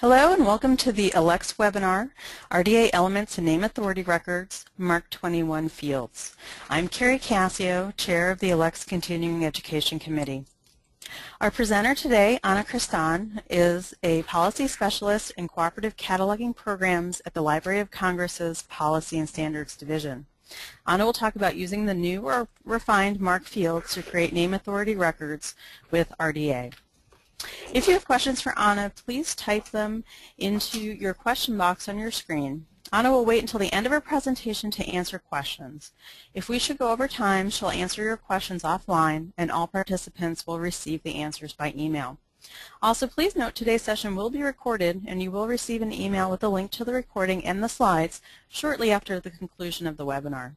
Hello and welcome to the ALCTS Webinar, RDA Elements and Name Authority Records, MARC-21 Fields. I'm Carrie Cassio, Chair of the ALCTS Continuing Education Committee. Our presenter today, Ana Cristán, is a Policy Specialist in Cooperative Cataloging Programs at the Library of Congress's Policy and Standards Division. Ana will talk about using the new or refined MARC fields to create name authority records with RDA. If you have questions for Ana, please type them into your question box on your screen. Ana will wait until the end of her presentation to answer questions. If we should go over time, she'll answer your questions offline, and all participants will receive the answers by email. Also, please note today's session will be recorded, and you will receive an email with a link to the recording and the slides shortly after the conclusion of the webinar.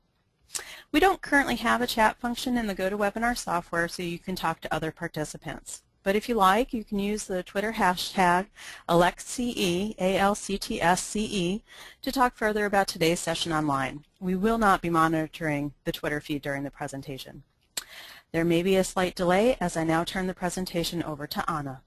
We don't currently have a chat function in the GoToWebinar software, so you can talk to other participants. But if you like, you can use the Twitter hashtag ALCTSCE, ALCTSCE, to talk further about today's session online. We will not be monitoring the Twitter feed during the presentation. There may be a slight delay as I now turn the presentation over to Ana.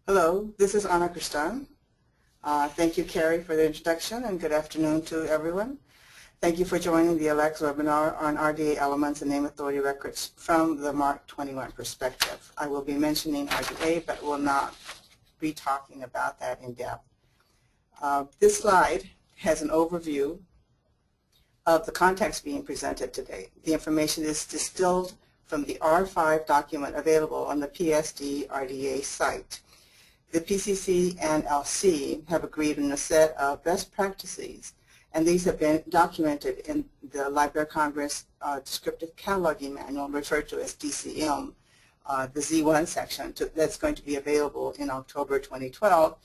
Hello, this is Ana Cristán. Thank you, Carrie, for the introduction, and good afternoon to everyone. Thank you for joining the ALCTS webinar on RDA Elements and Name Authority Records from the MARC-21 perspective. I will be mentioning RDA, but will not be talking about that in depth. This slide has an overview of the context being presented today. The information is distilled from the R5 document available on the PSD RDA site. The PCC and LC have agreed on a set of best practices, and these have been documented in the Library of Congress Descriptive Cataloging Manual, referred to as DCM, the Z1 section that's going to be available in October 2012,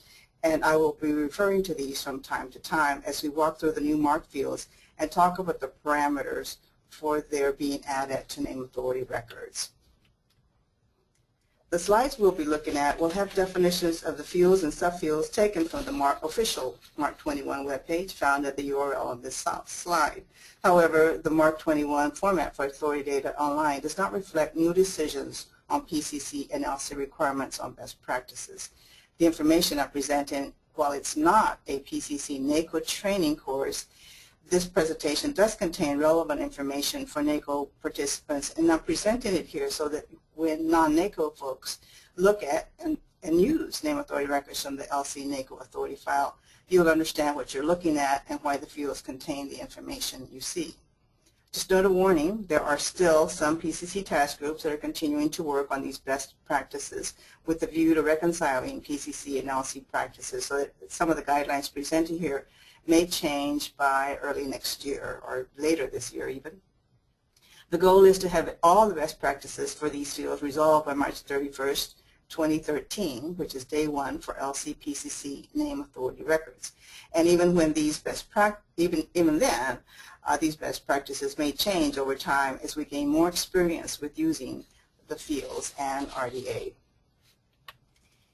and I will be referring to these from time to time as we walk through the new MARC fields and talk about the parameters for their being added to name authority records. The slides we'll be looking at will have definitions of the fields and subfields taken from the official MARC-21 webpage found at the URL on this slide. However, the MARC-21 format for authority data online does not reflect new decisions on PCC and LC requirements on best practices. The information I'm presenting, while it's not a PCC NACO training course, this presentation does contain relevant information for NACO participants, and I'm presenting it here so that when non-NACO folks look at and use name authority records from the LC NACO authority file, you'll understand what you're looking at and why the fields contain the information you see. Just note a warning, there are still some PCC task groups that are continuing to work on these best practices with the view to reconciling PCC and LC practices, so that some of the guidelines presented here may change by early next year or later this year even. The goal is to have all the best practices for these fields resolved by March 31st, 2013, which is day one for LC PCC name authority records. And even when these best these best practices may change over time as we gain more experience with using the fields and RDA.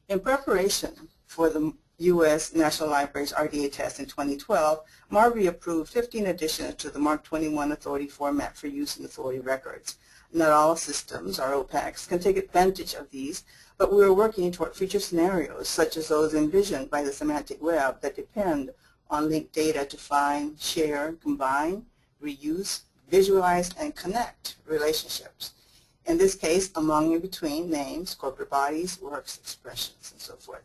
In preparation for the U.S. National Library's RDA test in 2012, MARVI approved 15 additions to the MARC-21 authority format for use in authority records. Not all systems, or OPACs, can take advantage of these, but we are working toward future scenarios, such as those envisioned by the semantic web that depend on linked data to find, share, combine, reuse, visualize, and connect relationships. In this case, among and between names, corporate bodies, works, expressions, and so forth.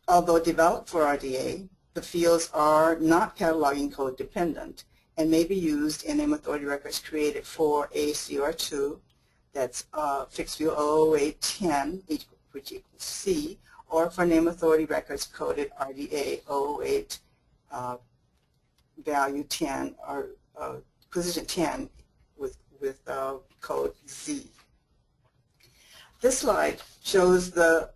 Although developed for RDA, the fields are not cataloging code dependent and may be used in name authority records created for ACR2, that's fixed view 00810, which equals C, or for name authority records coded RDA 008 value 10 or position 10 with code Z. This slide shows the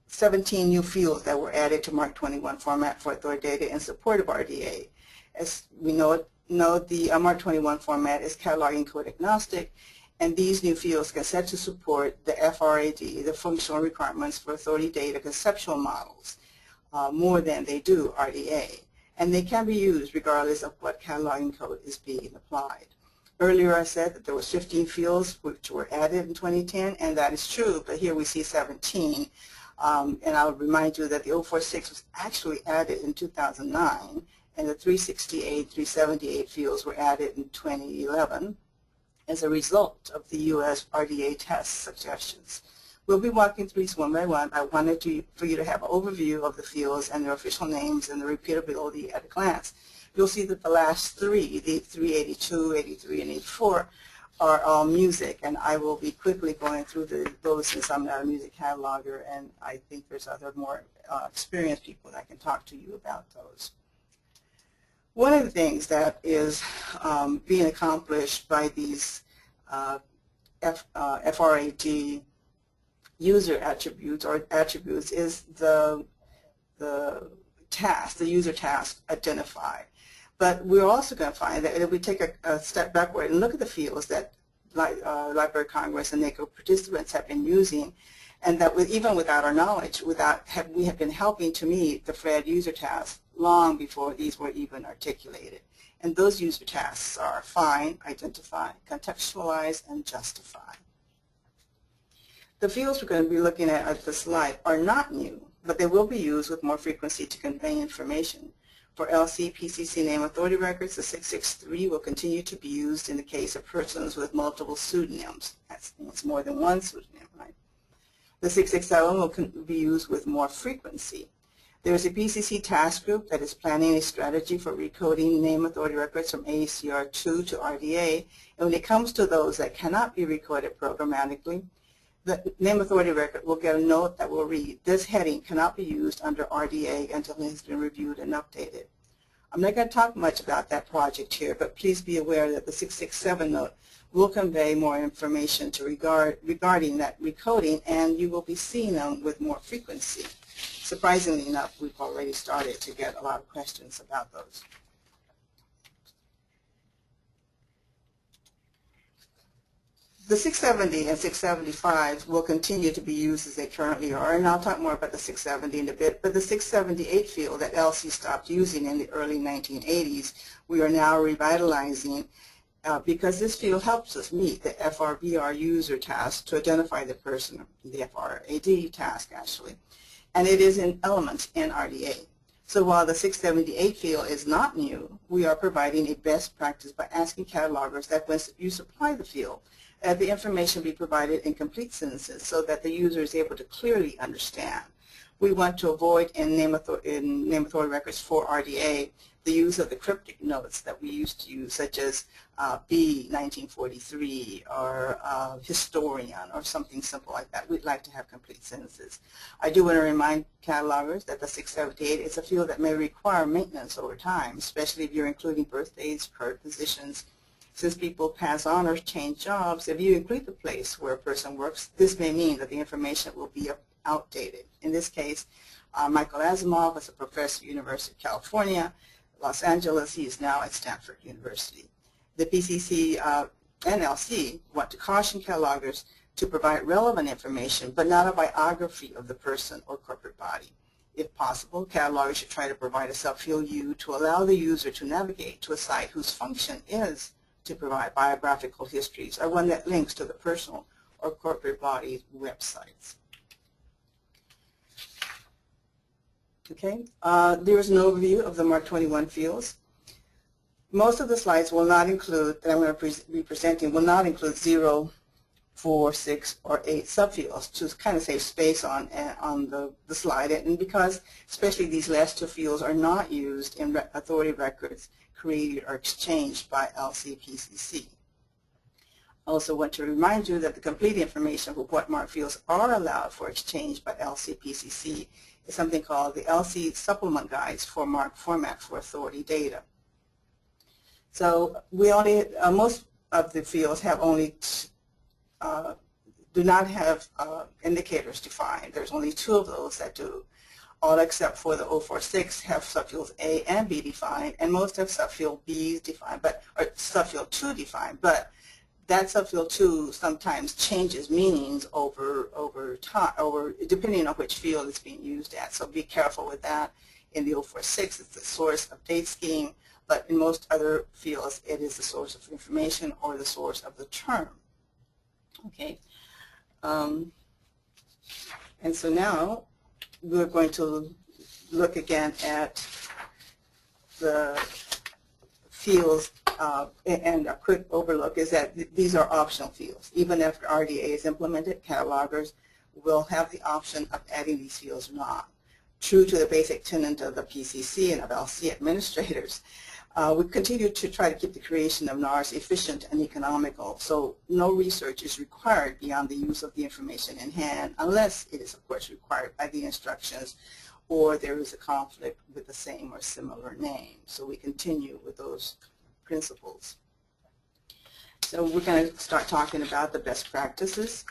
17 new fields that were added to MARC-21 format for authority data in support of RDA. As we know the MARC-21 format is cataloging code agnostic, and these new fields can set to support the FRAD, the functional requirements for authority data conceptual models. more than they do RDA. And they can be used regardless of what cataloging code is being applied. Earlier I said that there was 15 fields which were added in 2010, and that is true, but here we see 17. And I'll remind you that the 046 was actually added in 2009, and the 368, 378 fields were added in 2011 as a result of the U.S. RDA test suggestions. We'll be walking through these one by one. I wanted for you to have an overview of the fields and their official names and the repeatability at a glance. You'll see that the last three, the 382, 83, and 84, are all music, and I will be quickly going through those since I'm not a music cataloger, and I think there's other more experienced people that can talk to you about those. One of the things that is being accomplished by these FRAD user attributes is the task, the user task identified. But we're also going to find that if we take a step backward and look at the fields that Library of Congress and NACO participants have been using, and that even without our knowledge, we have been helping to meet the FRAD user tasks long before these were even articulated. And those user tasks are find, identify, contextualize, and justify. The fields we're going to be looking at the slide are not new, but they will be used with more frequency to convey information. For LC PCC name authority records, the 663 will continue to be used in the case of persons with multiple pseudonyms. That means more than one pseudonym, right? The 667 will be used with more frequency. There is a PCC task group that is planning a strategy for recoding name authority records from ACR2 to RDA, and when it comes to those that cannot be recorded programmatically, the name authority record will get a note that will read, this heading cannot be used under RDA until it has been reviewed and updated. I'm not going to talk much about that project here, but please be aware that the 667 note will convey more information regarding that recoding, and you will be seeing them with more frequency. Surprisingly enough, we've already started to get a lot of questions about those. The 670 and 675 will continue to be used as they currently are, and I'll talk more about the 670 in a bit, but the 678 field that Elsi stopped using in the early 1980s, we are now revitalizing because this field helps us meet the FRBR user task to identify the person, the FRAD task actually, and it is in elements in RDA. So while the 678 field is not new, we are providing a best practice by asking catalogers that when you supply the field, the information be provided in complete sentences so that the user is able to clearly understand. We want to avoid in name authority records for RDA the use of the cryptic notes that we used to use, such as B 1943 or historian or something simple like that. We'd like to have complete sentences. I do want to remind catalogers that the 678 is a field that may require maintenance over time, especially if you're including birthdays, current positions. Since people pass on or change jobs, if you include the place where a person works, this may mean that the information will be outdated. In this case, Michael Asimov was a professor at the University of California, Los Angeles. He is now at Stanford University. The PCC and LC want to caution catalogers to provide relevant information, but not a biography of the person or corporate body. If possible, catalogers should try to provide a subfield U to allow the user to navigate to a site whose function is to provide biographical histories, or one that links to the personal or corporate body's websites. Okay, there is an overview of the MARC-21 fields. Most of the slides will not include, that I'm going to be presenting, will not include 0, 4, 6, or 8 subfields to kind of save space on the slide, and because especially these last two fields are not used in authority records created or exchanged by LCPCC. I also want to remind you that the complete information of what MARC fields are allowed for exchange by LCPCC is something called the LC Supplement Guides for MARC Format for Authority Data. So we only, most of the fields have only, do not have indicators defined. There's only 2 of those that do. All except for the 046 have subfields A and B defined, and most have subfield B defined, or subfield 2 defined, but that subfield 2 sometimes changes meanings over time, depending on which field it's being used at. So be careful with that. In the 046, it's the source of date scheme, but in most other fields, it is the source of information or the source of the term. Okay. And so now we're going to look again at the fields, and a quick overlook is that these are optional fields. Even after RDA is implemented, catalogers will have the option of adding these fields or not. True to the basic tenet of the PCC and of LC administrators, we continue to try to keep the creation of NARs efficient and economical, so no research is required beyond the use of the information in hand, unless it is, of course, required by the instructions or there is a conflict with the same or similar name. So we continue with those principles. So we're going to start talking about the best practices.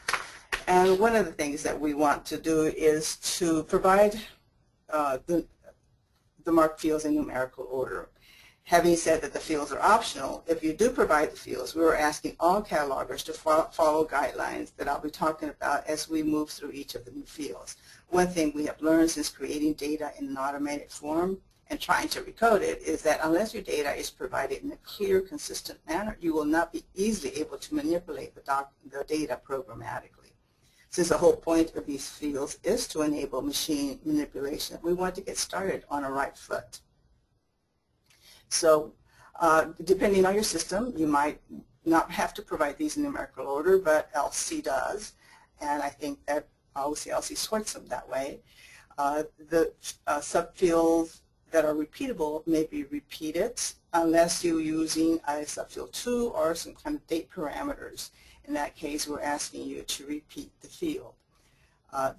And one of the things that we want to do is to provide the marked fields in numerical order. Having said that the fields are optional, if you do provide the fields, we are asking all catalogers to follow guidelines that I'll be talking about as we move through each of the new fields. One thing we have learned since creating data in an automated form and trying to recode it is that unless your data is provided in a clear, consistent manner, you will not be easily able to manipulate the data programmatically. Since the whole point of these fields is to enable machine manipulation, we want to get started on a right foot. So depending on your system, you might not have to provide these in numerical order, but LC does, and I think that LC sorts them that way. The subfields that are repeatable may be repeated unless you're using a subfield 2 or some kind of date parameters. In that case, we're asking you to repeat the field.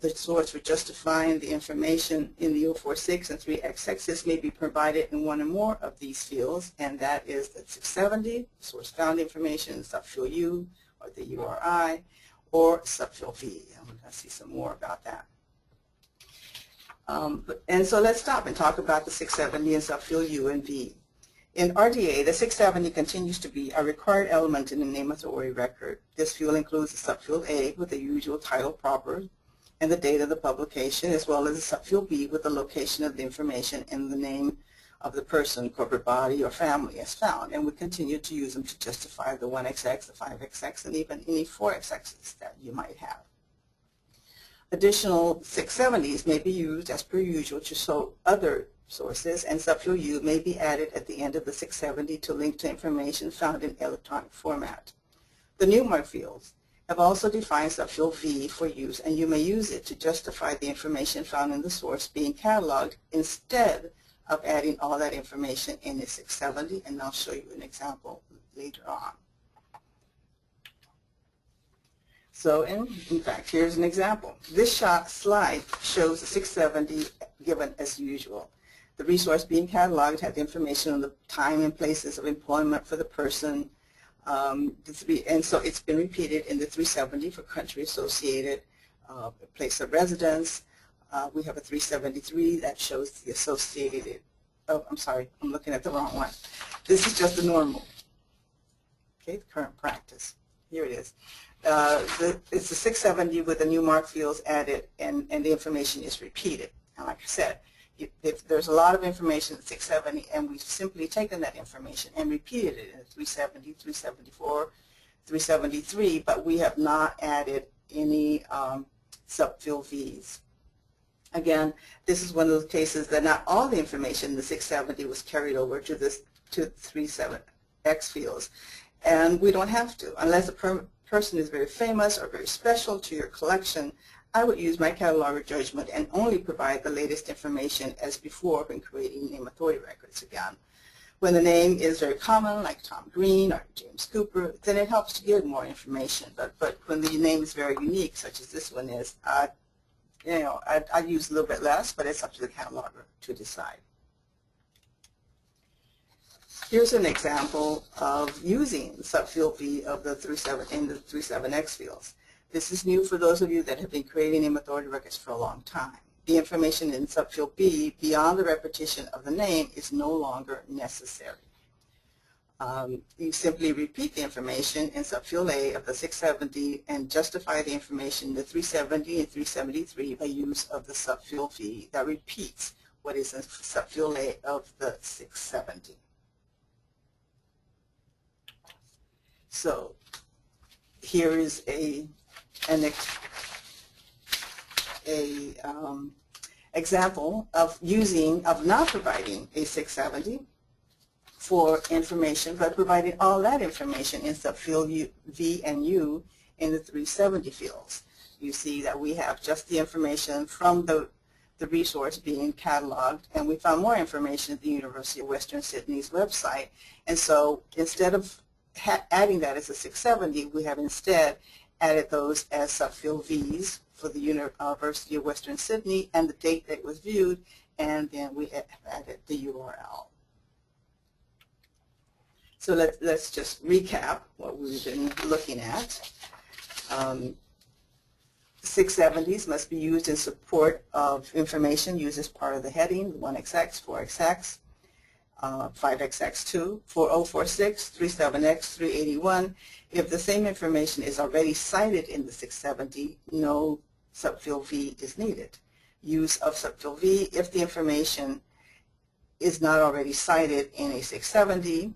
The source for justifying the information in the 046 and 3XX may be provided in one or more of these fields, and that is the 670, source found information, subfield U, or the URI, or subfield V. And we're going to see some more about that. And so let's stop and talk about the 670 and subfield U and V. In RDA, the 670 continues to be a required element in the name authority record. This field includes the subfield A with the usual title proper and the date of the publication, as well as the subfield B with the location of the information and the name of the person, corporate body, or family as found. And we continue to use them to justify the 1XX, the 5XX, and even any 4XXs that you might have. Additional 670s may be used as per usual to show other sources, and subfield U may be added at the end of the 670 to link to information found in electronic format. The new mark fields have also defined subfield V for use, and you may use it to justify the information found in the source being cataloged instead of adding all that information in the 670, and I'll show you an example later on. So in fact, here's an example. This slide shows the 670 given as usual. The resource being cataloged had information on the time and places of employment for the person, and so it's been repeated in the 370 for country associated, place of residence. We have a 373 that shows the associated, oh, I'm sorry, I'm looking at the wrong one. This is just the normal, okay, the current practice. Here it is. It's the 670 with the new mark fields added, and the information is repeated. And like I said, if there's a lot of information at 670, and we've simply taken that information and repeated it in 370, 374, 373, but we have not added any subfield V's. Again, this is one of those cases that not all the information in the 670 was carried over to the 37X fields, and we don't have to. Unless a person is very famous or very special to your collection, I would use my cataloger judgment and only provide the latest information as before when creating name authority records again. When the name is very common, like Tom Green or James Cooper, then it helps to give more information. But when the name is very unique, such as this one is, I'd use a little bit less, but it's up to the cataloger to decide. Here's an example of using subfield V of the 37X fields. This is new for those of you that have been creating name authority records for a long time. The information in subfield B beyond the repetition of the name is no longer necessary. You simply repeat the information in subfield A of the 670 and justify the information in the 370 and 373 by use of the subfield V that repeats what is in subfield A of the 670. So here is an example of not providing a 670 for information, but providing all that information in subfield V and U in the 370 fields. You see that we have just the information from the resource being cataloged, and we found more information at the University of Western Sydney's website. And so instead of adding that as a 670, we have instead added those as subfield V's for the University of Western Sydney and the date that it was viewed, and then we added the URL. So let's just recap what we've been looking at. 670s must be used in support of information used as part of the heading, 1XX, 4XX, 5XX2, 4046, 37X, 381. If the same information is already cited in the 670, no subfield V is needed. Use of subfield V if the information is not already cited in a 670,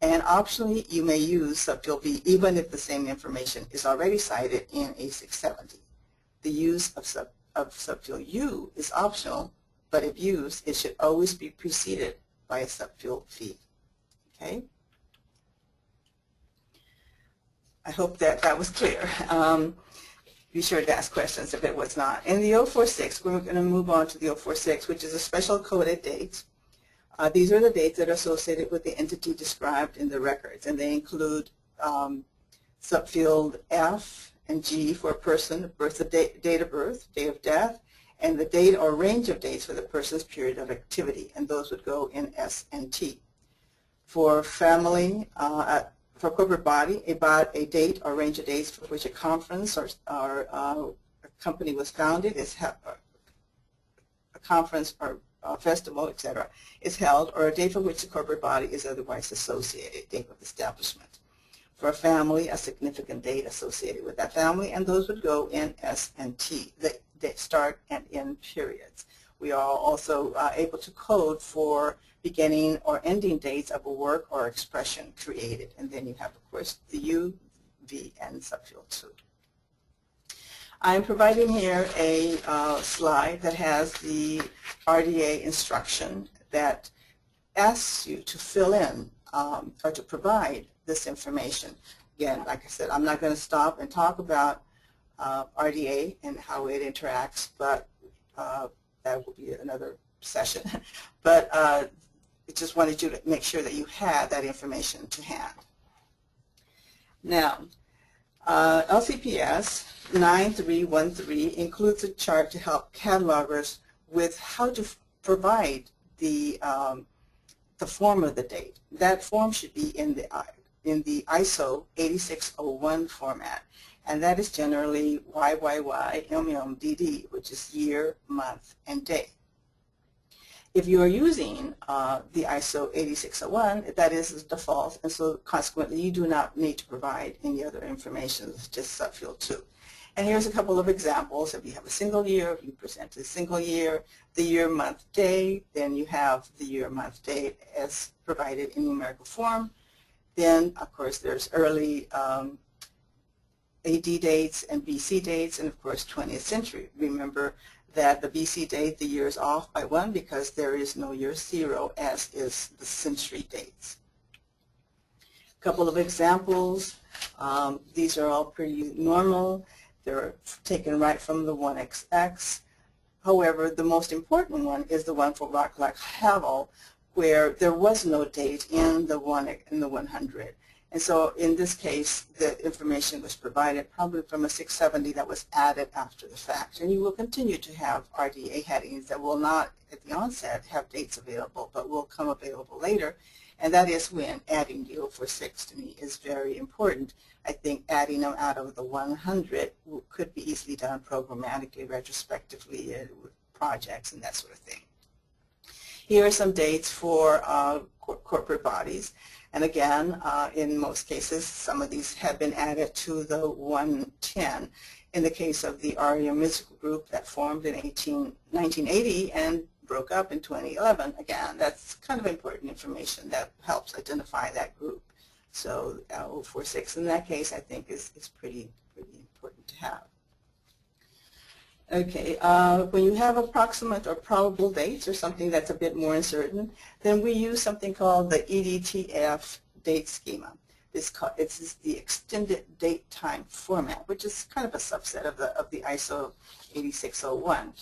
and optionally you may use subfield V even if the same information is already cited in a 670. The use of subfield U is optional, but if used, it should always be preceded by a subfield V. Okay? I hope that was clear. Be sure to ask questions if it was not. In the 046, we're going to move on to the 046, which is a special coded date. These are the dates that are associated with the entity described in the records, and they include subfield F and G for a person, date of birth, date of death, and the date or range of dates for the person's period of activity, and those would go in S and T. For family, for corporate body, a date or range of dates for which a conference or a company was founded, a conference or a festival, etc., is held, or a date for which the corporate body is otherwise associated, date of establishment. For a family, a significant date associated with that family, and those would go in S and T, the start and end periods. We are also able to code for beginning or ending dates of a work or expression created. And then you have, of course, the U, V, and subfield 2. I'm providing here a slide that has the RDA instruction that asks you to fill in or to provide this information. Again, like I said, I'm not going to stop and talk about RDA and how it interacts, but that will be another session. But I just wanted you to make sure that you had that information to hand. Now, LCPS 9313 includes a chart to help catalogers with how to provide the form of the date. That form should be in the ISO 8601 format, and that is generally YYYMMDD, which is year, month, and day. If you are using the ISO 8601, that is the default, and so consequently you do not need to provide any other information, it's just subfield 2. And here's a couple of examples. If you have a single year, if you present a single year, the year, month, day, then you have the year, month, date as provided in numerical form. Then, of course, there's early AD dates and BC dates, and of course 20th century. Remember that the BC date, the year is off by 1 because there is no year 0, as is the century dates. A couple of examples. These are all pretty normal. They're taken right from the 1XX. However, the most important one is the one for Rock Havel, where there was no date in the 100. And so in this case, the information was provided probably from a 670 that was added after the fact. And you will continue to have RDA headings that will not, at the onset, have dates available, but will come available later. And that is when adding the 046 to me is very important. I think adding them out of the 100 could be easily done programmatically, retrospectively, with projects and that sort of thing. Here are some dates for corporate bodies. And again, in most cases, some of these have been added to the 110. In the case of the Rda Musical Group that formed in 1980 and broke up in 2011, again, that's kind of important information that helps identify that group. So 046 in that case, I think, is pretty important to have. Okay, when you have approximate or probable dates or something that's a bit more uncertain, then we use something called the Dtf Date Schema. It's the extended date time format, which is kind of a subset of the ISO 8601.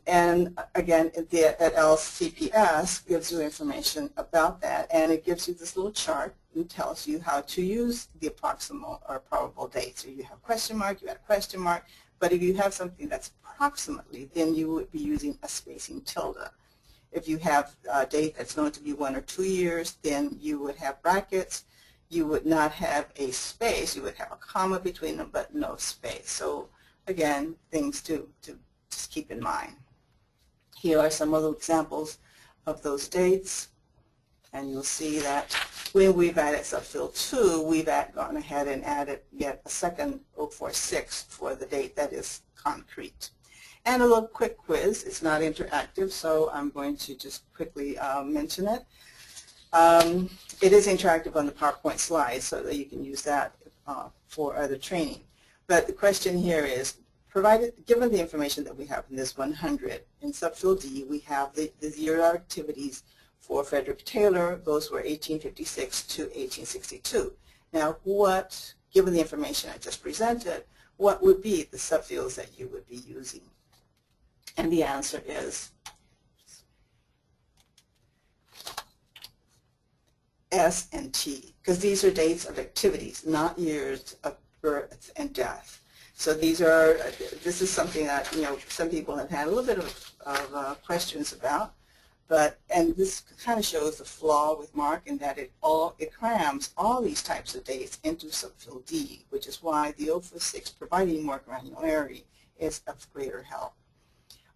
And again, at ALCTS gives you information about that, and it gives you this little chart and tells you how to use the approximate or probable dates. So you have question mark, you add a question mark, but if you have something that's approximately, then you would be using a spacing tilde. If you have a date that's known to be 1 or 2 years, then you would have brackets. You would not have a space. You would have a comma between them, but no space. So again, things to just keep in mind. Here are some other examples of those dates, and you'll see that when we've added subfield 2, we've gone ahead and added yet a second 046 for the date that is concrete. And a little quick quiz. It's not interactive, so I'm going to just quickly mention it. It is interactive on the PowerPoint slides, so that you can use that for other training. But the question here is, given the information that we have in this 100, in subfield D, we have the year activities for Frederick Taylor. Those were 1856 to 1862. Now, given the information I just presented, what would be the subfields that you would be using? And the answer is S and T, because these are dates of activities, not years of birth and death. So this is something that, some people have had a little bit of questions about, and this kind of shows the flaw with MARC in that it crams all these types of dates into subfield D, which is why the 046 providing more granularity is of greater help.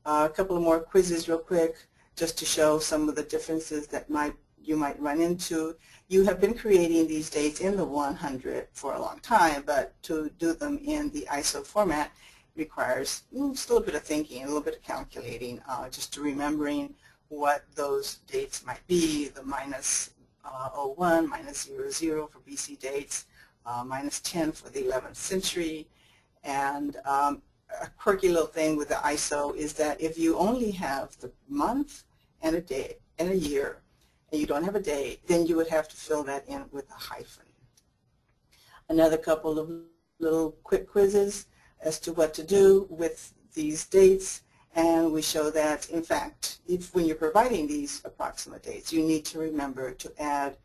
A couple of more quizzes real quick, just to show some of the differences that you might run into. You have been creating these dates in the 100 for a long time, but to do them in the ISO format requires just a little bit of thinking, a little bit of calculating, just to remembering what those dates might be, the minus 01, minus 00 for BC dates, minus 10 for the 11th century, and a quirky little thing with the ISO is that if you only have the month and a day and a year, and you don't have a date, then you would have to fill that in with a hyphen. Another couple of little quick quizzes as to what to do with these dates, and we show that, in fact, when you're providing these approximate dates, you need to remember to add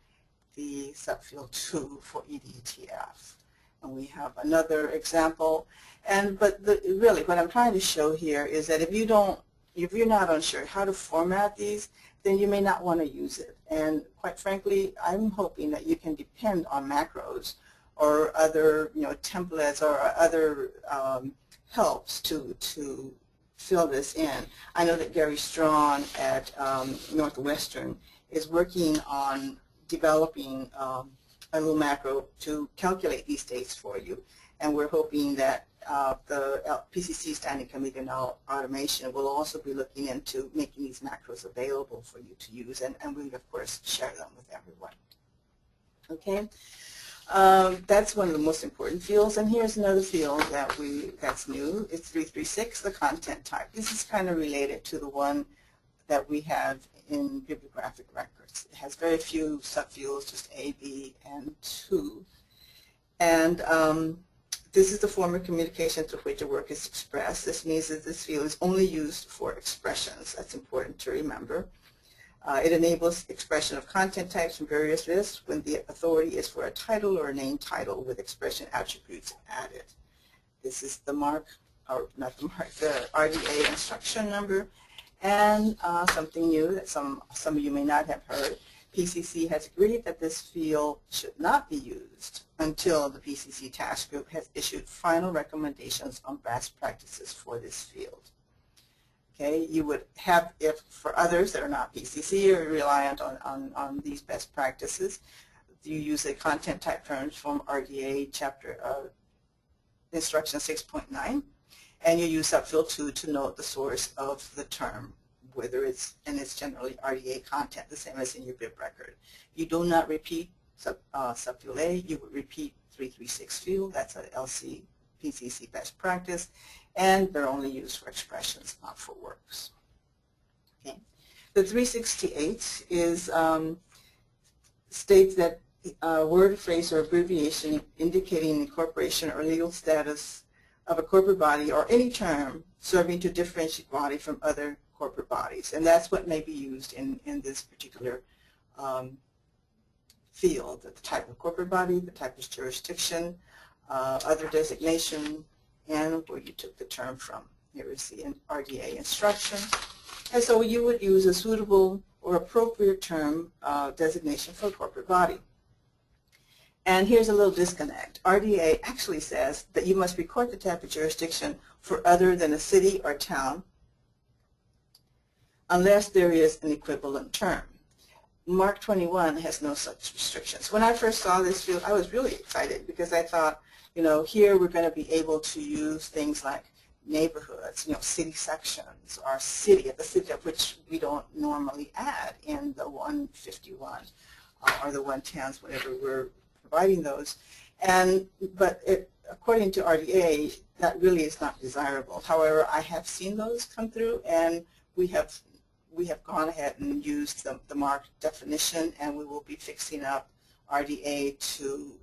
the subfield 2 for EDTF. And we have another example. But really, what I'm trying to show here is that if you're not unsure how to format these, then you may not want to use it. And quite frankly, I'm hoping that you can depend on macros or other templates or other helps to fill this in. I know that Gary Strawn at Northwestern is working on developing a little macro to calculate these dates for you. And we're hoping that the PCC Standing Committee on Automation will also be looking into making these macros available for you to use, and we of course share them with everyone. Okay, that's one of the most important fields, and here's another field that's new. It's 336, the content type. This is kind of related to the one that we have in bibliographic records. It has very few subfields, just A, B, and 2, and this is the form of communication through which a work is expressed. This means that this field is only used for expressions. That's important to remember. It enables expression of content types from various lists when the authority is for a title or a name title with expression attributes added. This is the MARC, or not the MARC, the Rda instruction number. And something new that some of you may not have heard, PCC has agreed that this field should not be used until the PCC task group has issued final recommendations on best practices for this field. Okay, you would have, if for others that are not PCC or reliant on these best practices, you use a content type terms from Rda Chapter Instruction 6.9, and you use subfield 2 to note the source of the term, whether it's, and it's generally Rda content, the same as in your bib record. You do not repeat subfield A, you would repeat 336 field, that's an LC PCC best practice, and they're only used for expressions, not for works. Okay. The 368 is states that word, phrase, or abbreviation indicating incorporation or legal status of a corporate body or any term serving to differentiate body from other corporate bodies, and that's what may be used in this particular field: the type of corporate body, the type of jurisdiction, other designation, and where you took the term from. Here is the Rda instruction. And so you would use a suitable or appropriate term designation for a corporate body. And here's a little disconnect. Rda actually says that you must record the type of jurisdiction for other than a city or town unless there is an equivalent term. MARC 21 has no such restrictions. When I first saw this field, I was really excited because I thought, you know, here we're going to be able to use things like neighborhoods, you know, city sections, or city, the city of which we don't normally add in the 151 or the 110s, whenever we're providing those. But according to Rda, that really is not desirable. However, I have seen those come through, and we have gone ahead and used the MARC definition, and we will be fixing up Rda to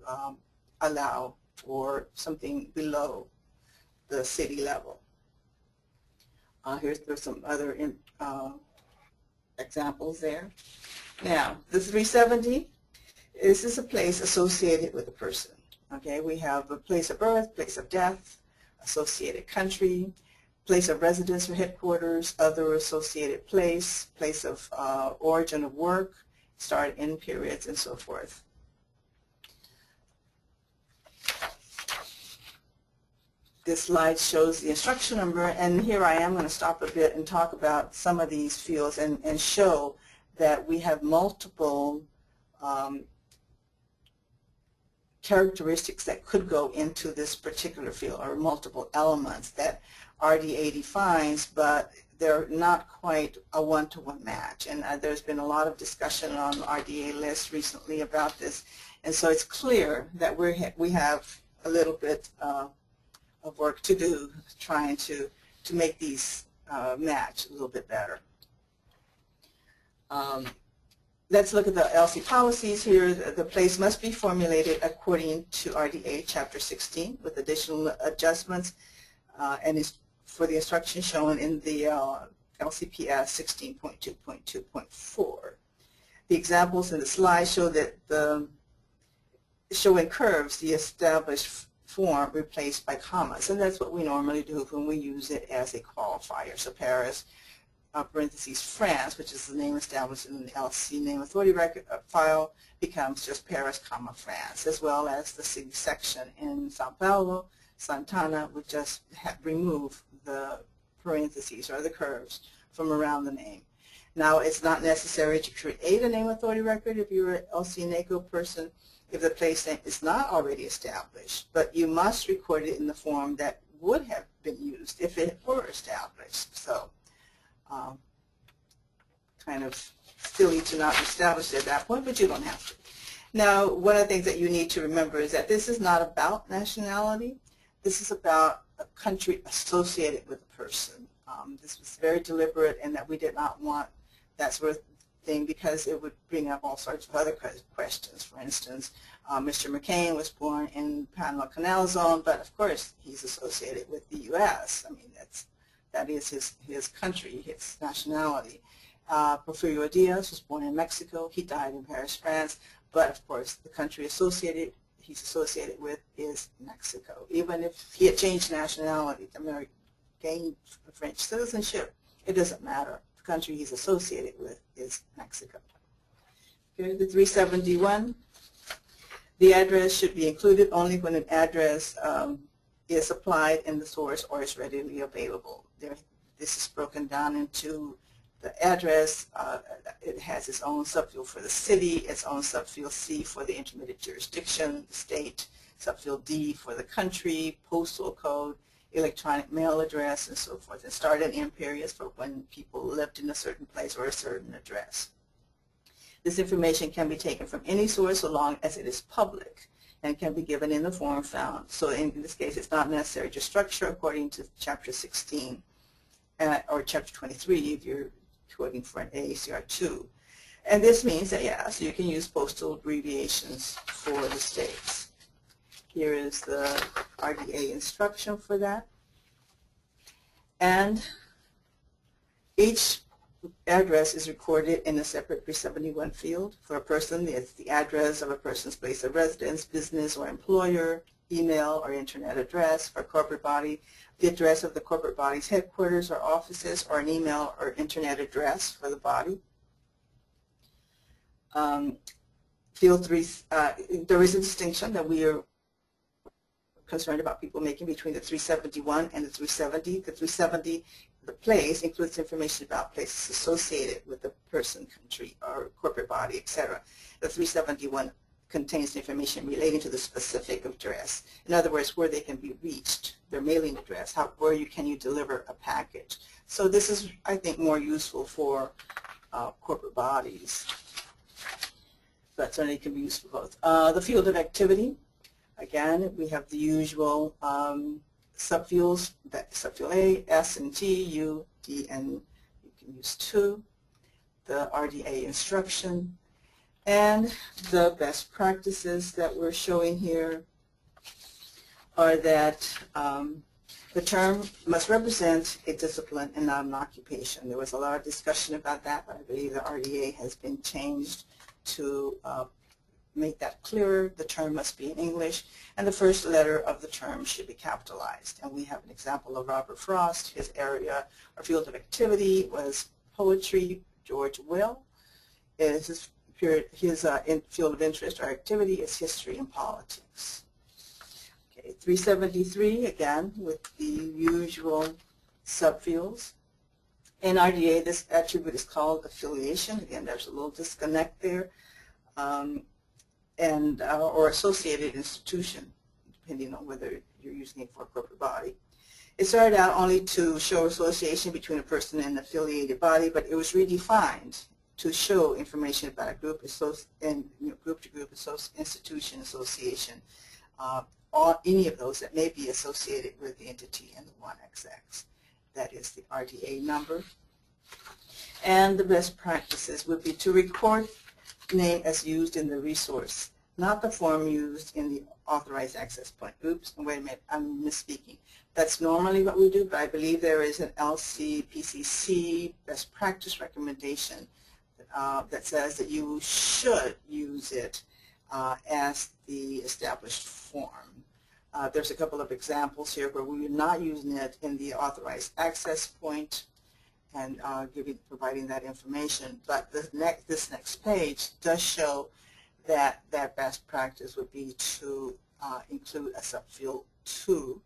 allow for something below the city level. There's some other examples there. Now, the 370, this is a place associated with a person. Okay, we have a place of birth, place of death, associated country, place of residence or headquarters, other associated place, place of origin of work, start, end periods, and so forth. This slide shows the instruction number, and here I am going to stop a bit and talk about some of these fields and show that we have multiple characteristics that could go into this particular field, or multiple elements that Rda defines, but they're not quite a one-to-one match. And there's been a lot of discussion on Rda lists recently about this, and so it's clear that we have a little bit of work to do trying to make these match a little bit better. Let's look at the Elsi Policies here. The place must be formulated according to Rda Chapter 16 with additional adjustments, and is for the instruction shown in the LCPS 16.2.2.4. The examples in the slide show that showing curves the established form replaced by commas, and that's what we normally do when we use it as a qualifier. So Paris, parentheses, France, which is the name established in the LC name authority record file, becomes just Paris, comma, France, as well as the city section in Sao Paulo, Santana would just remove the parentheses or the curves from around the name. Now, it's not necessary to create a name authority record if you're an LC NACO person if the place name is not already established, but you must record it in the form that would have been used if it were established. So kind of silly to not establish it at that point, but you don't have to. Now, one of the things that you need to remember is that this is not about nationality. This is about a country associated with a person. This was very deliberate in that we did not want that sort of thing because it would bring up all sorts of other questions. For instance, Mr. McCain was born in Panama Canal Zone, but of course he's associated with the U.S. I mean, that is his country, his nationality. Porfirio Diaz was born in Mexico. He died in Paris, France, but of course the country he's associated with is Mexico. Even if he had changed nationality, gained French citizenship, it doesn't matter. The country he's associated with is Mexico. Okay, the 371, the address should be included only when an address is applied in the source or is readily available. this is broken down into the address. It has its own subfield for the city, its own subfield C for the intermediate jurisdiction, the state, subfield D for the country, postal code, electronic mail address, and so forth, and start and end periods for when people lived in a certain place or a certain address. This information can be taken from any source so long as it is public and can be given in the form found. So in this case, it's not necessary to structure according to Chapter 16 or Chapter 23 if you're quoting for an AACR2. And this means that, yeah, so you can use postal abbreviations for the states. Here is the RDA instruction for that. And each address is recorded in a separate 371 field. For a person, it's the address of a person's place of residence, business or employer, email or internet address. For a corporate body, the address of the corporate body's headquarters or offices, or an email or internet address for the body. Field 3, there is a distinction that we are concerned about people making between the 371 and the 370. The 370, the place, includes information about places associated with the person, country, or corporate body, etc. The 371 contains information relating to the specific address. In other words, where they can be reached, their mailing address, where can you deliver a package. So this is, I think, more useful for corporate bodies, but certainly it can be used for both. The field of activity, again, we have the usual subfields, subfield A, S and T, U, D, and you can use 2, the RDA instruction, and the best practices that we're showing here are that the term must represent a discipline and not an occupation. There was a lot of discussion about that, but I believe the RDA has been changed to make that clearer. The term must be in English, and the first letter of the term should be capitalized. And we have an example of Robert Frost. His area or field of activity was poetry. George Will, his field of interest or activity is history and politics. Okay, 373, again, with the usual subfields. In RDA, this attribute is called affiliation. Again, there's a little disconnect there. Or associated institution, depending on whether you're using it for a corporate body. It started out only to show association between a person and an affiliated body, but it was redefined to show information about a group, group-to-group institution, association, any of those that may be associated with the entity in the 1XX. That is the RDA number. And the best practices would be to record name as used in the resource, not the form used in the authorized access point. Oops, wait a minute, I'm misspeaking. That's normally what we do, but I believe there is an LCPCC best practice recommendation that says that you should use it as the established form. There's a couple of examples here where we are not using it in the authorized access point and providing that information. But this next page does show that that best practice would be to include a subfield 2,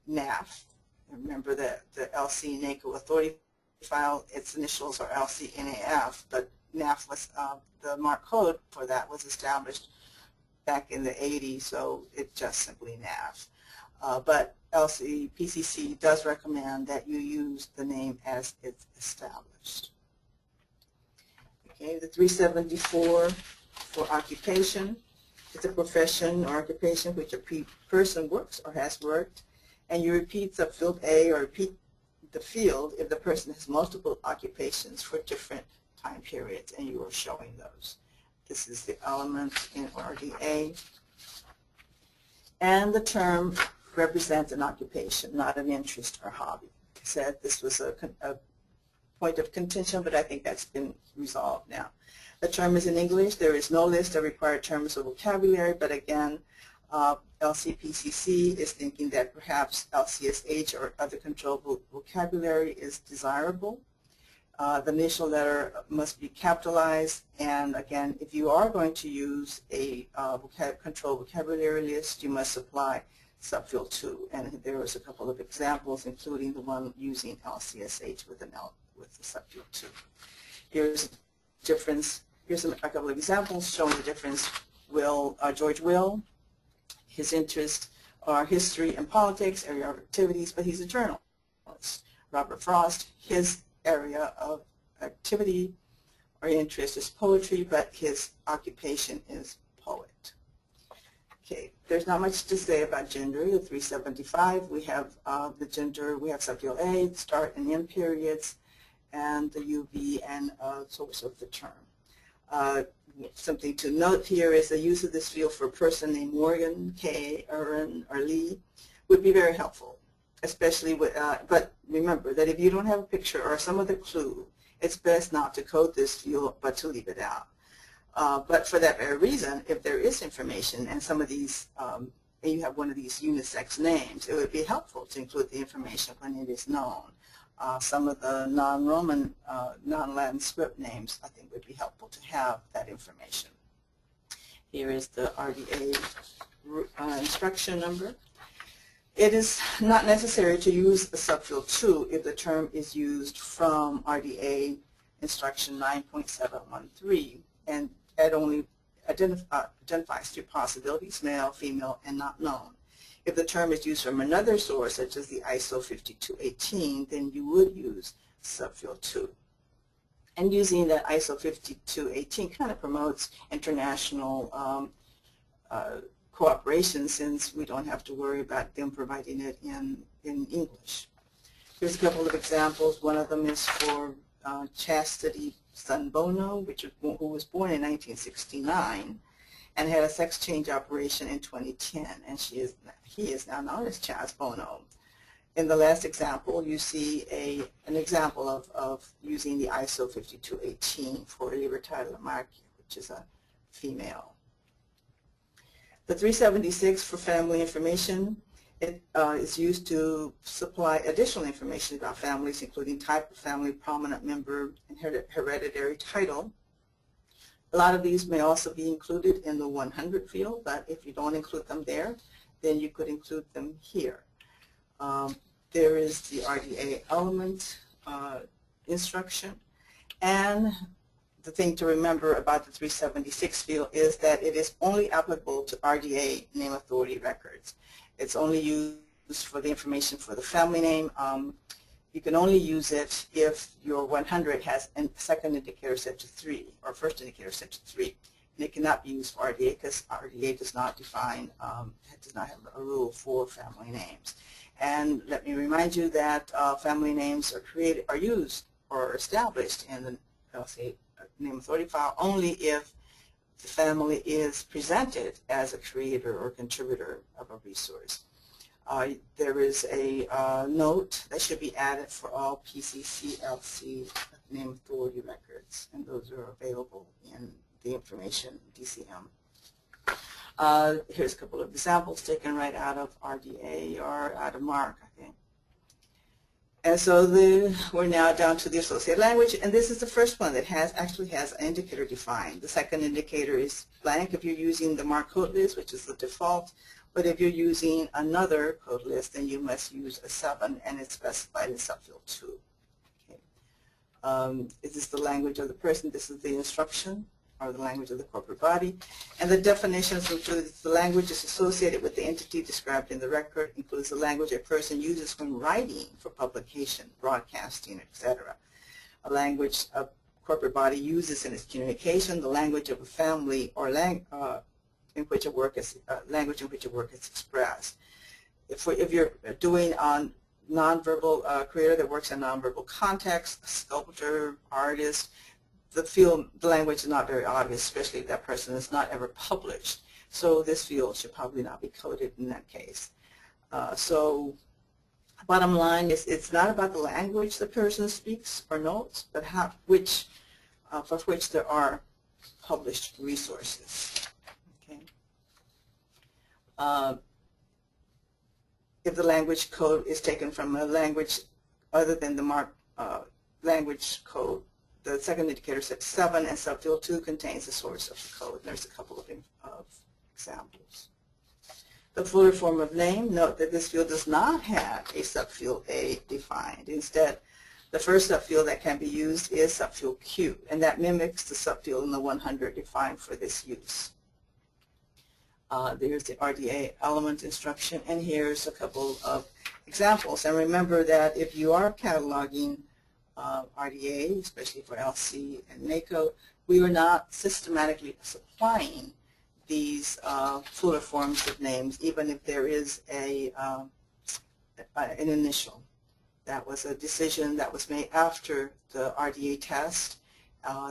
NAF. Remember that the LC NACO authority file, its initials are LCNAF, but NAF was the MARC code for that was established back in the 80s, so it's just simply NAF. But LCPCC does recommend that you use the name as it's established. Okay, the 374 for occupation. It's a profession or occupation which a person works or has worked, and you repeat subfield A or repeat the field if the person has multiple occupations for different time periods, and you are showing those. This is the element in RDA. And the term represents an occupation, not an interest or hobby. I said this was a point of contention, but I think that's been resolved now. The term is in English. There is no list of required terms or vocabulary, but again, LCPCC is thinking that perhaps LCSH or other controllable vocabulary is desirable. The initial letter must be capitalized, and again, if you are going to use a controlled vocabulary list, you must supply subfield 2, and there was a couple of examples, including the one using LCSH with the subfield 2. Here's a difference. Here's a couple of examples showing the difference. George Will, his interests are history and politics, area of activities, but he's a journalist. Robert Frost, his area of activity or interest is poetry, but his occupation is poet. Okay, there's not much to say about gender. The 375, we have the gender, we have subfield A, start and end periods, and the UV and source of the term. Something to note here is the use of this field for a person named Morgan, Kay, Aaron, or Lee would be very helpful, especially with, but remember that if you don't have a picture or some other clue, it's best not to code this field, but to leave it out. But for that very reason, if there is information and some of these, and you have one of these unisex names, it would be helpful to include the information when it is known. Some of the non-Roman, non-Latin script names, I think, would be helpful to have that information. Here is the RDA instruction number. It is not necessary to use a subfield 2 if the term is used from RDA instruction 9.713 and it only identifies 2 possibilities, male, female, and not known. If the term is used from another source, such as the ISO 5218, then you would use subfield 2. And using that ISO 5218 kind of promotes international cooperation, since we don't have to worry about them providing it in English. Here's a couple of examples. One of them is for Chastity Sunbono, who was born in 1969 and had a sex change operation in 2010, and he is now known as Chaz Bono. In the last example, you see an example of using the ISO 5218 for Libertad Lamarck, which is a female. The 376 for family information, it is used to supply additional information about families, including type of family, prominent member, and hereditary title. A lot of these may also be included in the 100 field, but if you don't include them there, then you could include them here. There is the RDA Element Instruction, and the thing to remember about the 376 field is that it is only applicable to RDA name authority records. It's only used for the information for the family name. You can only use it if your 100 has a second indicator set to 3 or first indicator set to 3. And it cannot be used for RDA because RDA does not define, does not have a rule for family names. And let me remind you that family names are used or established in the LCA name authority file only if the family is presented as a creator or contributor of a resource. There is a note that should be added for all PCC-LC name authority records, and those are available in the information DCM. Here's a couple of examples taken right out of RDA or out of MARC, I think. And so we're now down to the associated language, and this is the first one that actually has an indicator defined. The second indicator is blank if you're using the MARC code list, which is the default. But if you're using another code list, then you must use a 7, and it's specified in subfield 2. Okay. This is the language of the person. This is the instruction, or the language of the corporate body. And the definitions include the language is associated with the entity described in the record, includes the language a person uses when writing for publication, broadcasting, etc. A language a corporate body uses in its communication, the language of a family or language in which a work is expressed. If you're doing on nonverbal creator that works in nonverbal context, a sculptor, artist, the language is not very obvious, especially if that person is not ever published. So this field should probably not be coded in that case. So bottom line is it's not about the language the person speaks or notes, but for which there are published resources. Okay. If the language code is taken from a language other than the MARC language code, the second indicator set 7 and subfield 2 contains the source of the code. There's a couple of examples. The fuller form of name, note that this field does not have a subfield A defined. Instead, the first subfield that can be used is subfield Q, and that mimics the subfield in the 100 defined for this use. There's the Rda Element Instruction, and here's a couple of examples. And remember that if you are cataloging Rda, especially for LC and NACO, we are not systematically supplying these fuller forms of names, even if there is an initial. That was a decision that was made after the RDA test.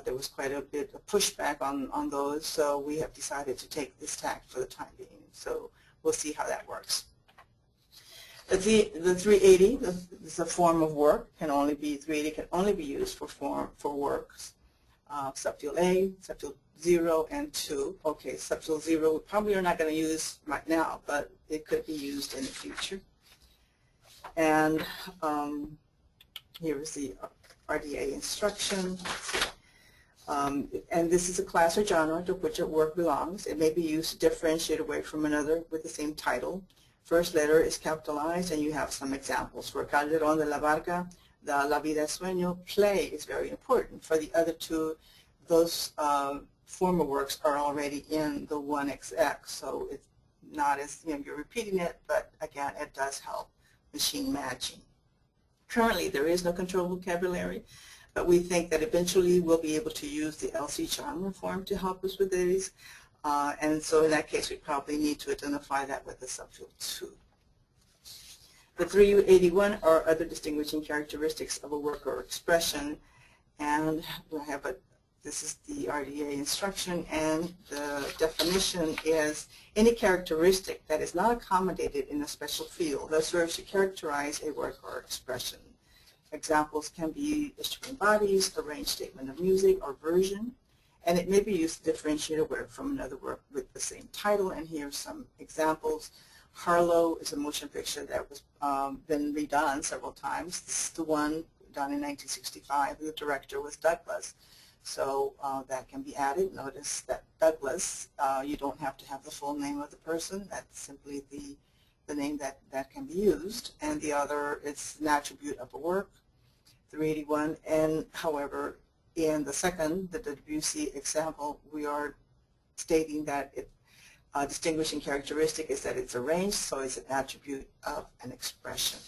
There was quite a bit of pushback on those, so we have decided to take this tack for the time being. So we'll see how that works. The 380, this is a form of work, can only be 380 can only be used for works. Subfield A, subfield 0, and 2. Okay, subfield 0 we probably are not going to use right now, but it could be used in the future. And here is the Rda instruction. And this is a class or genre to which a work belongs. It may be used to differentiate away from another with the same title. First letter is capitalized, and you have some examples. For Calderón de la Barca, the La Vida es Sueño, play is very important. For the other two, those former works are already in the 1XX, so it's not as, you're repeating it, but again, it does help machine matching. Currently, there is no control vocabulary, but we think that eventually we'll be able to use the LC genre form to help us with these. And so in that case, we probably need to identify that with the subfield 2. The 381 are other distinguishing characteristics of a work or expression, and we have this is the Rda instruction, and the definition is any characteristic that is not accommodated in a special field that serves to characterize a work or expression. Examples can be instrument bodies, arranged statement of music, or version, and it may be used to differentiate a work from another work with the same title. And here's some examples. Harlow is a motion picture that was been redone several times. This is the one done in 1965. The director was Douglas. So that can be added. Notice that Douglas, you don't have to have the full name of the person. That's simply the name that can be used. And the other is an attribute of a work, 381. And however, in the second, the Debussy example, we are stating that a distinguishing characteristic is that it's arranged, so it's an attribute of an expression.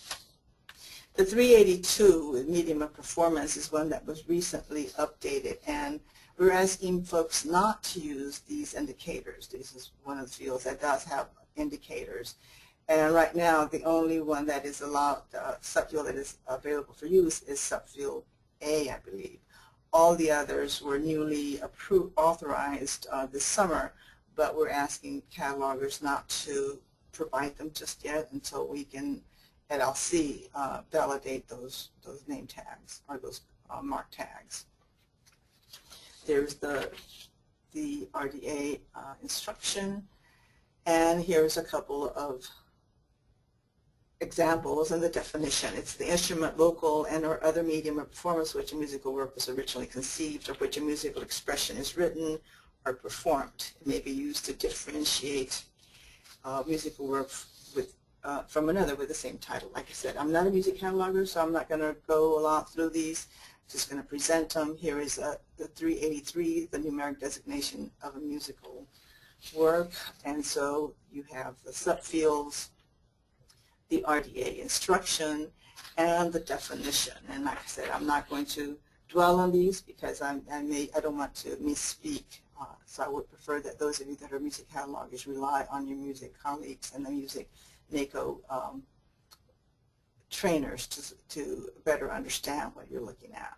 The 382, medium of performance, is one that was recently updated, and we're asking folks not to use these indicators. This is one of the fields that does have indicators. And right now, the only one that is allowed, subfield that is available for use is subfield A, I believe. All the others were newly authorized this summer, but we're asking catalogers not to provide them just yet until we can, at LC, validate those name tags or those MARC tags. There's the Rda instruction, and here's a couple of examples and the definition. It's the instrument, vocal, and or other medium of performance which a musical work was originally conceived or which a musical expression is written or performed. It may be used to differentiate musical work from another with the same title. Like I said, I'm not a music cataloger, so I'm not going to go a lot through these. Just going to present them. Here is the 383, the numeric designation of a musical work. And so you have the subfields, the Rda instruction, and the definition. And like I said, I'm not going to dwell on these because I don't want to misspeak. So I would prefer that those of you that are music catalogers rely on your music colleagues and the music NACO trainers to better understand what you're looking at.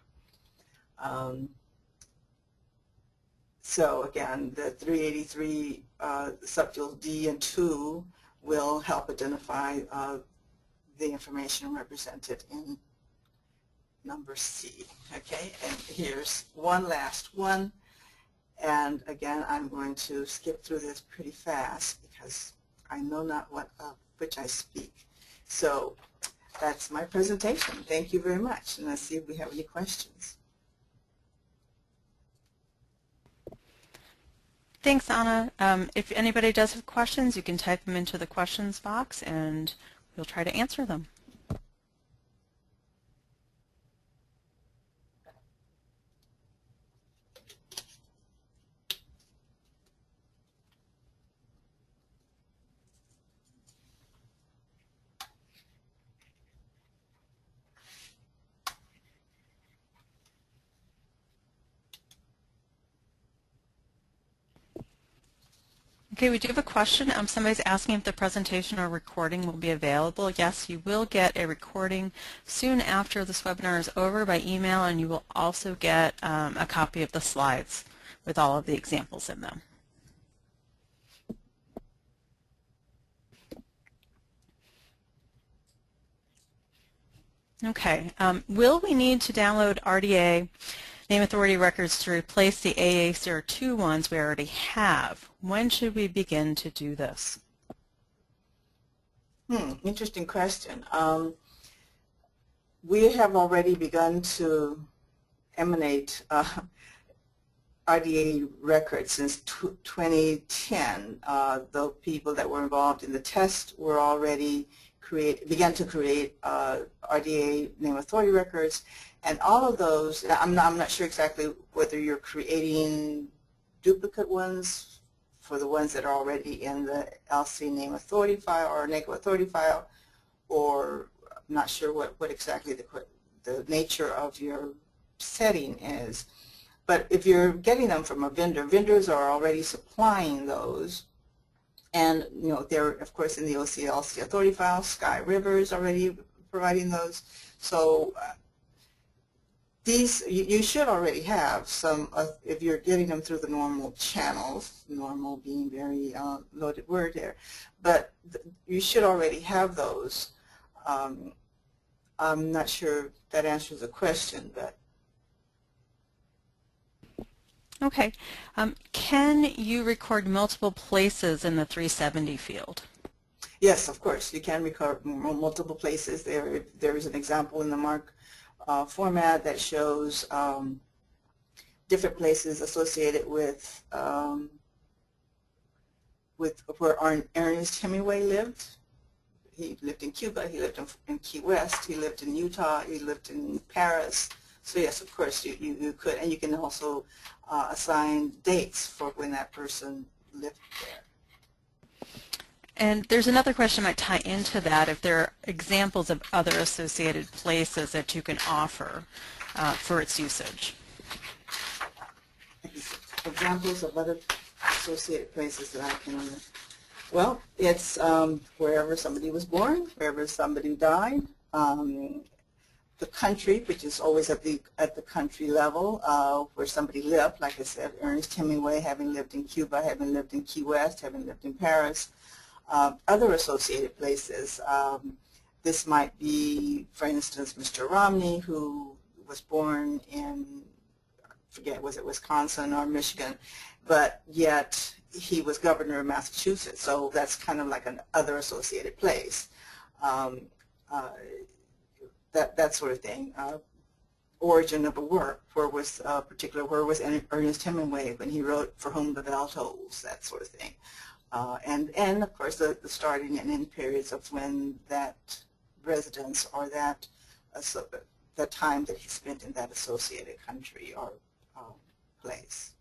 So again, the 383 subfields D and 2 will help identify the information represented in number C. Okay, and here's one last one. And again, I'm going to skip through this pretty fast because I know not what of which I speak. So that's my presentation. Thank you very much. And let's see if we have any questions. Thanks, Ana. If anybody does have questions, you can type them into the questions box and we'll try to answer them. Okay, we do have a question. Somebody's asking if the presentation or recording will be available. Yes, you will get a recording soon after this webinar is over by email, and you will also get a copy of the slides with all of the examples in them. Okay, will we need to download RDA name authority records to replace the AA02 ones we already have? When should we begin to do this? Interesting question. We have already begun to emanate RDA records since 2010. The people that were involved in the test were already began to create RDA name authority records, and all of those, I'm not sure exactly whether you're creating duplicate ones for the ones that are already in the LC name authority file or NACO authority file, or I'm not sure what exactly the nature of your setting is. But if you're getting them from a vendor, vendors are already supplying those. And they're of course in the OCLC authority file. Sky River is already providing those. So these you should already have some if you're getting them through the normal channels. Normal being very loaded word there, but you should already have those. I'm not sure that answers the question, but. Okay. Can you record multiple places in the 370 field? Yes, of course. You can record multiple places. There is an example in the MARC format that shows different places associated with where Ernest Hemingway lived. He lived in Cuba. He lived in Key West. He lived in Utah. He lived in Paris. So yes, of course, you could, and you can also assign dates for when that person lived there. And there's another question that might tie into that, if there are examples of other associated places that you can offer for its usage. Examples of other associated places that I can, well, it's wherever somebody was born, wherever somebody died, the country, which is always at the country level, where somebody lived. Like I said, Ernest Hemingway, having lived in Cuba, having lived in Key West, having lived in Paris. Other associated places. This might be, for instance, Mr. Romney, who was born in, I forget, was it Wisconsin or Michigan, but yet he was governor of Massachusetts. So that's kind of like an other associated place. That sort of thing. Origin of a work, where was Ernest Hemingway when he wrote For Whom the Bell Tolls, that sort of thing. And of course the starting and end periods of when that residence or that the time that he spent in that associated country or place.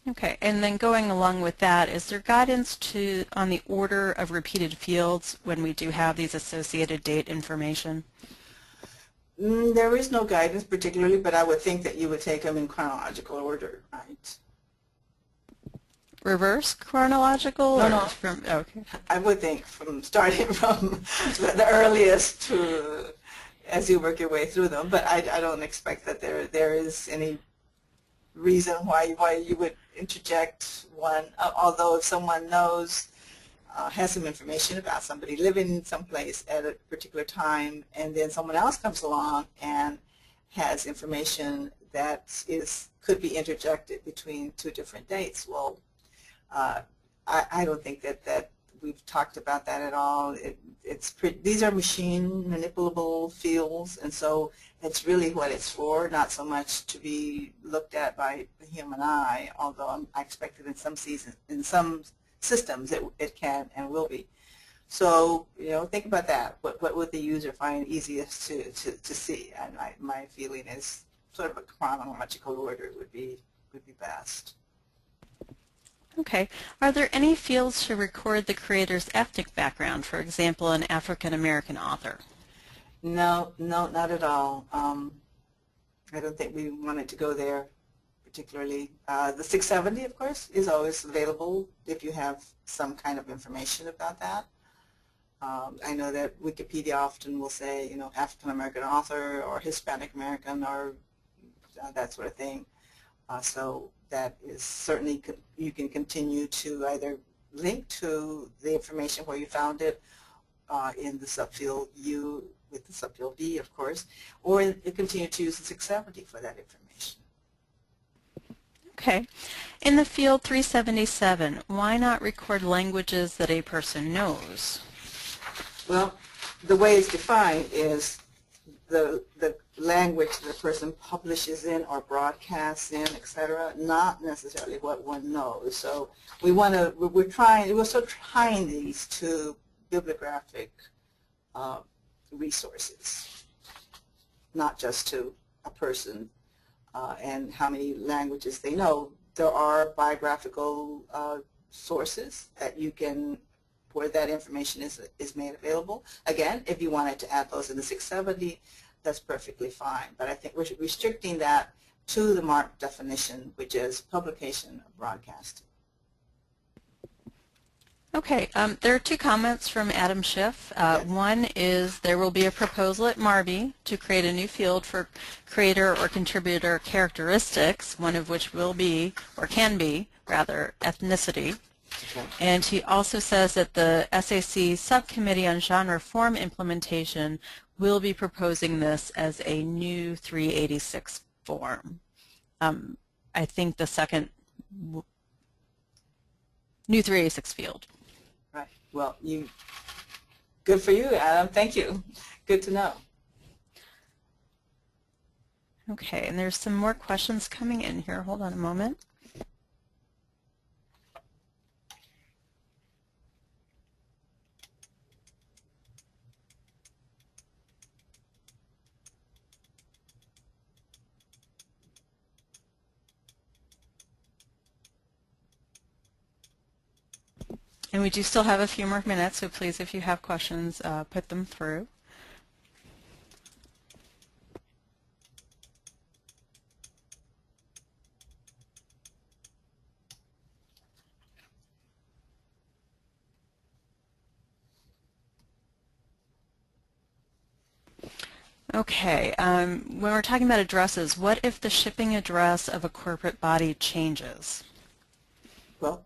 Okay, and then going along with that, is there guidance on the order of repeated fields when we do have these associated date information? There is no guidance particularly, but I would think that you would take them in chronological order, right? Reverse chronological? No. Okay. I would think starting from the earliest to as you work your way through them, but I don't expect that there is any reason why you would interject one, although if someone knows, has some information about somebody living someplace at a particular time, and then someone else comes along and has information that could be interjected between two different dates. Well, I don't think that we've talked about that at all. These are machine manipulable fields, and so it's really what it's for, not so much to be looked at by the human eye, although I expect that in some systems it can and will be. So, think about that. What would the user find easiest to see? And my feeling is sort of a chronological order would be best. Okay. Are there any fields to record the creator's ethnic background, for example, an African-American author? No, not at all. I don't think we wanted to go there particularly. The 670, of course, is always available if you have some kind of information about that. I know that Wikipedia often will say, African-American author or Hispanic American or that sort of thing. So that is certainly, you can continue to either link to the information where you found it in the subfield U with the subfield V, of course, or you continue to use the 670 for that information. Okay. In the field 377, why not record languages that a person knows? Well, the way it's defined is the language that a person publishes in or broadcasts in, etc., not necessarily what one knows. So we're still trying these to bibliographic resources, not just to a person and how many languages they know. There are biographical sources that you can, where that information is made available. Again, if you wanted to add those in the 670, that's perfectly fine. But I think we're restricting that to the MARC definition, which is publication of broadcasting. Okay, there are two comments from Adam Schiff. Yes. One is there will be a proposal at MARBI to create a new field for creator or contributor characteristics, one of which will be, or can be, rather, ethnicity. Okay. And he also says that the SAC Subcommittee on Genre Form Implementation will be proposing this as a new 386 form. I think the second new 386 field. Right. Well, good for you, Adam. Thank you. Good to know. Okay, and there's some more questions coming in here. Hold on a moment. And we do still have a few more minutes, so please, if you have questions, put them through. Okay, when we're talking about addresses, what if the shipping address of a corporate body changes? Well,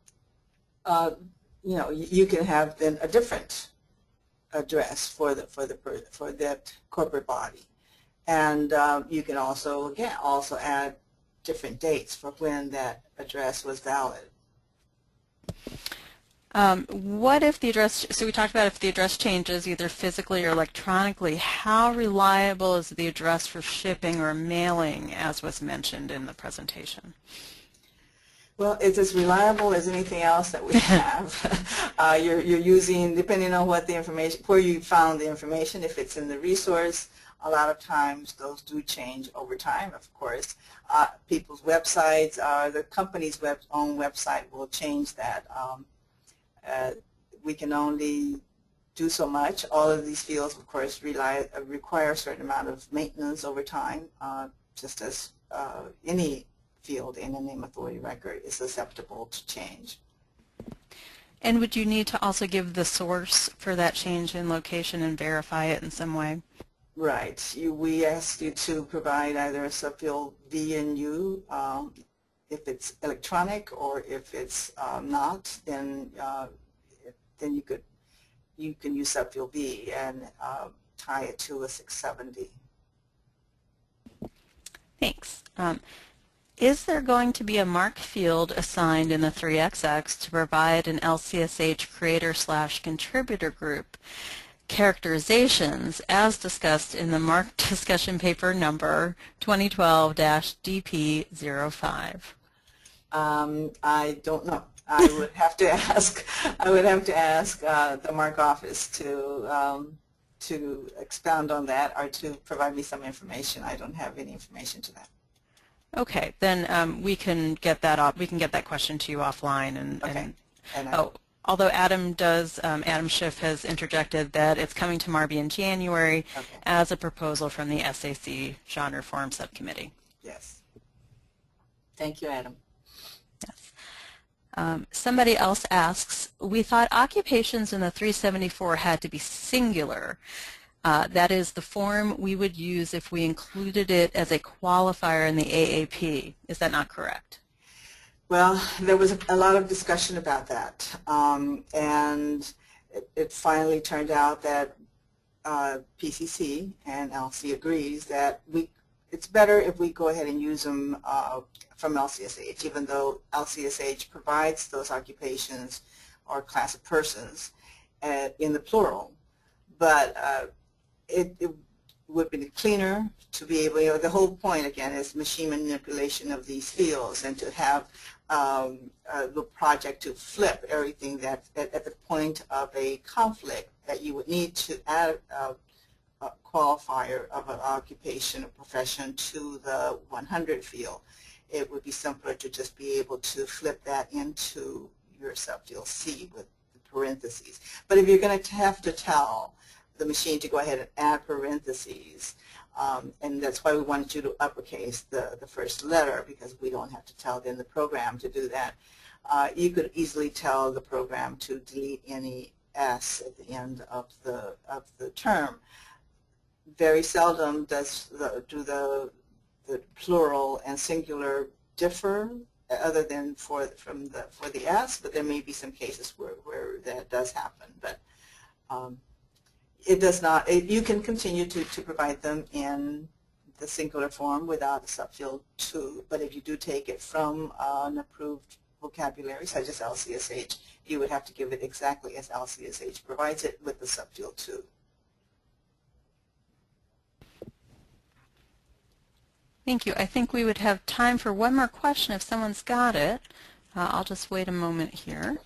you can have then a different address for that corporate body, and you can also add different dates for when that address was valid. What if the address, so we talked about if the address changes either physically or electronically, how reliable is the address for shipping or mailing, as was mentioned in the presentation? Well, it's as reliable as anything else that we have. You're using, depending on what the information, where you found the information, if it's in the resource, a lot of times those do change over time, of course. People's websites, the company's own website will change that. We can only do so much. All of these fields, of course, require a certain amount of maintenance over time, just as any field in a name authority record is susceptible to change. And would you need to also give the source for that change in location and verify it in some way? Right. We ask you to provide either a subfield V and U. If it's electronic, or if it's not, then you can use subfield V and tie it to a 670. Thanks. is there going to be a MARC field assigned in the 3XX to provide an LCSH creator/contributor group characterizations as discussed in the MARC discussion paper number 2012-DP05? I don't know. I would have to ask. I would have to ask the MARC office to expound on that or to provide me some information. I don't have any information to that. Okay, then we can get that up. We can get that question to you offline. Although Adam Schiff has interjected that it's coming to MARBI in January as a proposal from the SAC Genre Forum Subcommittee. Yes. Thank you, Adam. Yes. Somebody else asks, we thought occupations in the 374 had to be singular. That is the form we would use if we included it as a qualifier in the AAP. Is that not correct? Well, there was a lot of discussion about that, and it finally turned out that PCC and LC agrees that it's better if we go ahead and use them from LCSH, even though LCSH provides those occupations or class of persons in the plural. But it would be cleaner to be able, the whole point again is machine manipulation of these fields and to have the project to flip everything that at the point of a conflict that you would need to add a qualifier of an occupation or profession to the 100 field. It would be simpler to just be able to flip that into your subfield C with the parentheses. But if you're going to have to tell the machine to go ahead and add parentheses, and that's why we wanted you to uppercase the first letter, because we don't have to tell then the program to do that. You could easily tell the program to delete any S at the end of the term. Very seldom do the plural and singular differ, other than for the S, but there may be some cases where that does happen. But it does not. You can continue to provide them in the singular form without a subfield 2, but if you do take it from an approved vocabulary such as LCSH, you would have to give it exactly as LCSH provides it with the subfield 2. Thank you. I think we would have time for one more question if someone's got it. I'll just wait a moment here.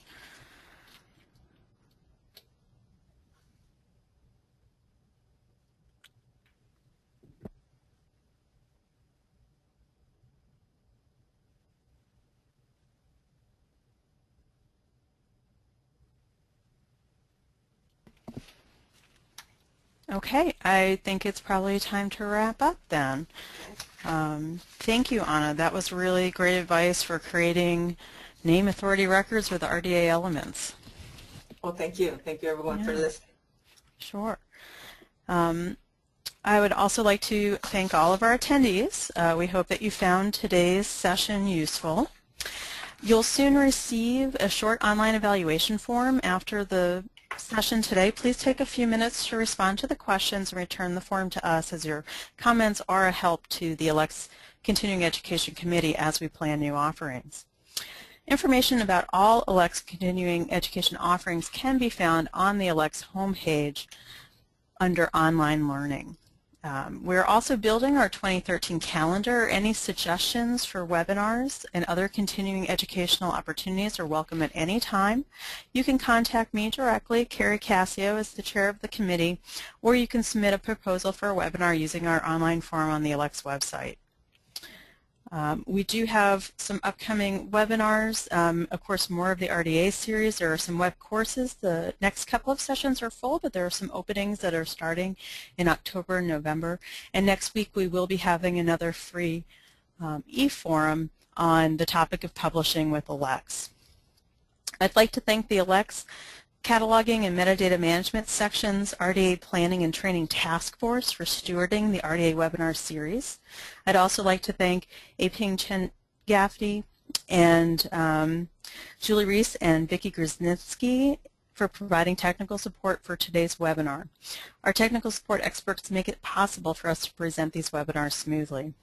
Okay, I think it's probably time to wrap up then. Thank you, Ana. That was really great advice for creating name authority records with RDA elements. Well, thank you. Thank you, everyone, for listening. Sure. I would also like to thank all of our attendees. We hope that you found today's session useful. You'll soon receive a short online evaluation form after the session today. Please take a few minutes to respond to the questions and return the form to us, as your comments are a help to the ALCTS Continuing Education Committee as we plan new offerings. Information about all ALCTS Continuing Education offerings can be found on the ALCTS homepage under Online Learning. We're also building our 2013 calendar. Any suggestions for webinars and other continuing educational opportunities are welcome at any time. You can contact me directly, Carrie Cassio, as the chair of the committee, or you can submit a proposal for a webinar using our online form on the ALCTS website. We do have some upcoming webinars, of course more of the RDA series. There are some web courses. The next couple of sessions are full, but there are some openings that are starting in October and November. And next week we will be having another free e-forum on the topic of publishing with ALCTS. I'd like to thank the ALCTS Cataloging and Metadata Management Sections RDA Planning and Training Task Force for stewarding the RDA webinar series. I'd also like to thank Aping Chen Gaffney and Julie Reese and Vicki Grzycki for providing technical support for today's webinar. Our technical support experts make it possible for us to present these webinars smoothly.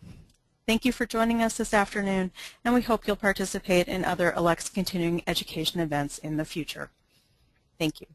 Thank you for joining us this afternoon, and we hope you'll participate in other ALCTS continuing education events in the future. Thank you.